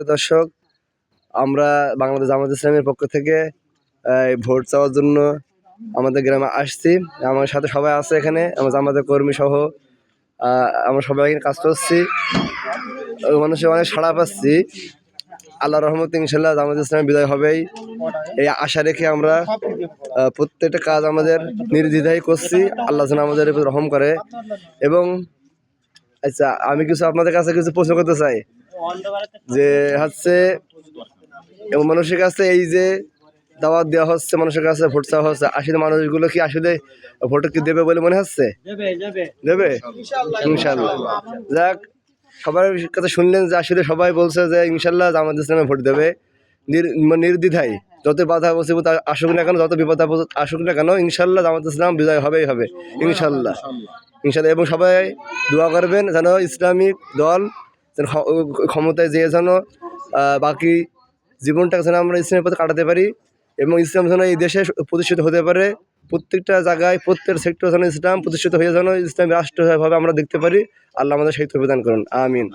দর্শক, আমরা বাংলাদেশ জামাত ইসলামের পক্ষ থেকে ভোট চাওয়ার জন্য আমাদের গ্রামে আসছি। আমার সাথে সবাই আছে এখানে, আমার জামাতের কর্মী সহ আমরা সবাই এখানে কাজ করছি। মানুষের অনেক সাড়া পাচ্ছি। আল্লাহ রহমত ইনশাল্লাহ জামাত ইসলামের বিদায় হবেই, এই আশা রেখে আমরা প্রত্যেকটা কাজ আমাদের নির্দ্বিধায় করছি। আল্লাহ যেন আমাদের উপর রহম করে। এবং আচ্ছা, আমি কিছু আপনাদের কাছে কিছু প্রশ্ন করতে চাই যে হচ্ছে মানুষের কাছে এই যে দাওয়াত দেওয়া হচ্ছে, মানুষের কাছে ভোট চাওয়া হচ্ছে, আসলে মানুষগুলো কি আসলে ভোট কি দেবে বলে মনে হচ্ছে? দেবে ইনশাল্লাহ। যাক, সবার কাছে শুনলেন যে আসলে সবাই বলছে যে ইনশাল্লাহ জামাত ইসলামে ভোট দেবে নির্দ্বিধায়। যত বাধা মুসিবত আসুক না কেন, যত বিপদ আপদ আসুক না কেন, ইনশাল্লাহ জামাত ইসলাম বিজয় হবেই হবে ইনশাল্লাহ। ইনশাল্লাহ। এবং সবাই দোয়া করবেন যেন ইসলামিক দল যেন ক্ষমতায় যেয়ে যেন বাকি জীবনটাকে যেন আমরা ইসলামের পথে কাটাতে পারি এবং ইসলাম যেন এই দেশে প্রতিষ্ঠিত হতে পারে। প্রত্যেকটা জায়গায় প্রত্যেক সেক্টর যেন ইসলাম প্রতিষ্ঠিত হয়ে যেন ইসলামী রাষ্ট্রভাবে আমরা দেখতে পারি। আল্লাহ আমাদের সেই তৌফিক দান করুন। আমিন।